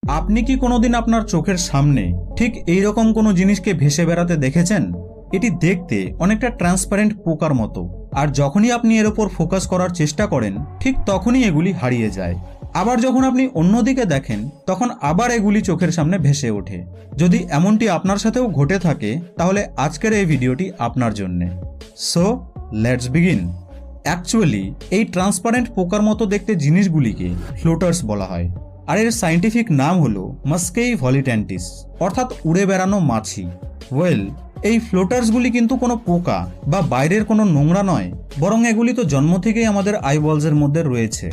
আপনি কি কোনোদিন আপনার চোখের সামনে ঠিক এই রকম কোনো জিনিসকে ভেসে বেড়াতে দেখেছেন? এটি দেখতে অনেকটা ট্রান্সপারেন্ট পোকার মতো, আর যখনই আপনি এর ওপর ফোকাস করার চেষ্টা করেন ঠিক তখনই এগুলি হারিয়ে যায়। আবার যখন আপনি অন্যদিকে দেখেন তখন আবার এগুলি চোখের সামনে ভেসে ওঠে। যদি এমনটি আপনার সাথেও ঘটে থাকে তাহলে আজকের এই ভিডিওটি আপনার জন্যে। So let's begin. অ্যাকচুয়ালি এই ট্রান্সপারেন্ট পোকার মতো দেখতে জিনিসগুলিকে ফ্লোটার্স বলা হয়, আর এর সায়েন্টিফিক নাম হলো মাস্কেই ভলিট্যান্টিস, অর্থাৎ উড়ে বেড়ানো মাছি। ওয়েল, এই ফ্লোটার্সগুলি কিন্তু কোনো পোকা বা বাইরের কোনো নোংরা নয়, বরং এগুলি তো জন্ম থেকেই আমাদের আইবলসের মধ্যে রয়েছে।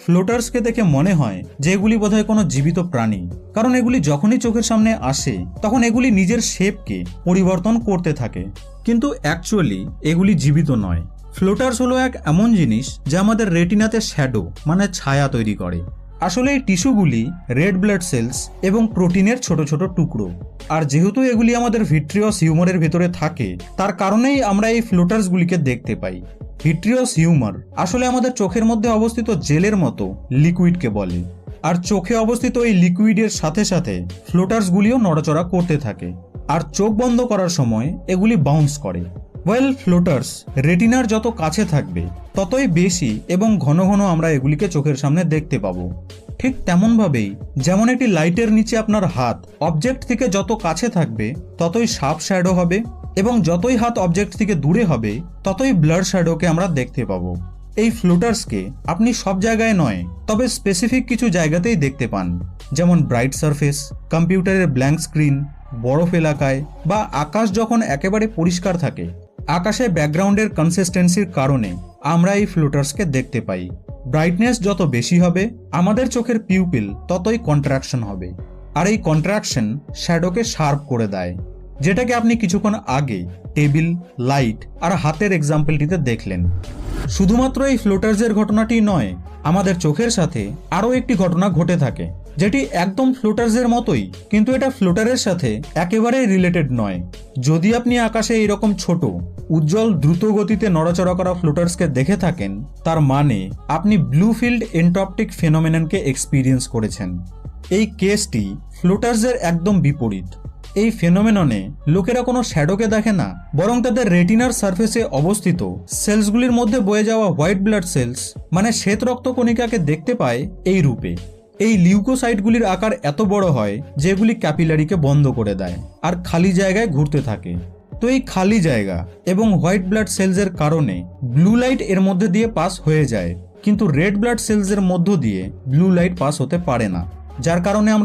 ফ্লোটার্সকে দেখে মনে হয় যে এগুলি বোধহয় কোনো জীবিত প্রাণী, কারণ এগুলি যখনই চোখের সামনে আসে তখন এগুলি নিজের শেপকে পরিবর্তন করতে থাকে, কিন্তু অ্যাকচুয়ালি এগুলি জীবিত নয়। ফ্লোটার্স হলো এক এমন জিনিস যা আমাদের রেটিনাতে শ্যাডো মানে ছায়া তৈরি করে। আসলে এই টিস্যুগুলি রেড ব্লাড সেলস এবং প্রোটিনের ছোট ছোট টুকরো, আর যেহেতু এগুলি আমাদের ভিট্রিয়াস হিউমারের ভেতরে থাকে তার কারণেই আমরা এই ফ্লোটার্সগুলিকে দেখতে পাই। ভিট্রিয়াস হিউমার আসলে আমাদের চোখের মধ্যে অবস্থিত জেলের মতো লিকুইডকে বলে, আর চোখে অবস্থিত এই লিকুইডের সাথে সাথে ফ্লোটার্সগুলিও নড়াচড়া করতে থাকে, আর চোখ বন্ধ করার সময় এগুলি বাউন্স করে। ওয়েল, ফ্লোটার্স রেটিনার যত কাছে থাকবে ততই বেশি এবং ঘন ঘন আমরা এগুলিকে চোখের সামনে দেখতে পাবো। ঠিক তেমনভাবেই যেমন একটি লাইটের নিচে আপনার হাত অবজেক্ট থেকে যত কাছে থাকবে ততই শার্প শ্যাডো হবে, এবং যতই হাত অবজেক্ট থেকে দূরে হবে ততই ব্লার শ্যাডোকে আমরা দেখতে পাবো। এই ফ্লোটার্সকে আপনি সব জায়গায় নয়, তবে স্পেসিফিক কিছু জায়গাতেই দেখতে পান, যেমন ব্রাইট সারফেস, কম্পিউটারের ব্ল্যাঙ্ক স্ক্রিন, বরফ এলাকায়, বা আকাশ যখন একেবারে পরিষ্কার থাকে। আকাশে ব্যাকগ্রাউন্ডের কনসিস্টেন্সির কারণে আমরা এই ফ্লোটার্সকে দেখতে পাই। ব্রাইটনেস যত বেশি হবে আমাদের চোখের পিউপিল ততই কন্ট্রাকশন হবে, আর এই কন্ট্রাকশন শ্যাডোকে শার্প করে দেয়, যেটাকে আপনি কিছুক্ষণ আগে টেবিল, লাইট আর হাতের এক্সাম্পলটিতে দেখলেন। শুধুমাত্র এই ফ্লোটার্সের ঘটনাটি নয়, আমাদের চোখের সাথে আরও একটি ঘটনা ঘটে থাকে যেটি একদম ফ্লোটার্সের মতোই, কিন্তু এটা ফ্লোটারের সাথে একেবারেই রিলেটেড নয়। যদি আপনি আকাশে এইরকম ছোট, উজ্জ্বল, দ্রুত গতিতে নড়াচড়া করা ফ্লোটার্সকে দেখে থাকেন তার মানে আপনি ব্লু ফিল্ড এন্টপটিক ফেনোমেননকে এক্সপিরিয়েন্স করেছেন। এই কেসটি ফ্লোটার্সের একদম বিপরীত। এই ফেনোমেননে লোকেরা কোনো শ্যাডোকে দেখে না, বরং তাদের রেটিনার সারফেসে অবস্থিত সেলসগুলির মধ্যে বয়ে যাওয়া হোয়াইট ব্লাড সেলস মানে শ্বেত রক্তকণিকাকে দেখতে পায় এই রূপে। এই লিউকোসাইটগুলির আকার এত বড় হয় যে এগুলি ক্যাপিলারিকে বন্ধ করে দেয় আর খালি জায়গায় ঘুরতে থাকে। তো এই খালি জায়গা এবং হোয়াইট ব্লাড সেলসের কারণে ব্লু লাইট এর মধ্যে দিয়ে পাস হয়ে যায়, কিন্তু রেড ব্লাড সেলসের মধ্য দিয়ে ব্লু লাইট পাস হতে পারে না, যার কারণে আমরা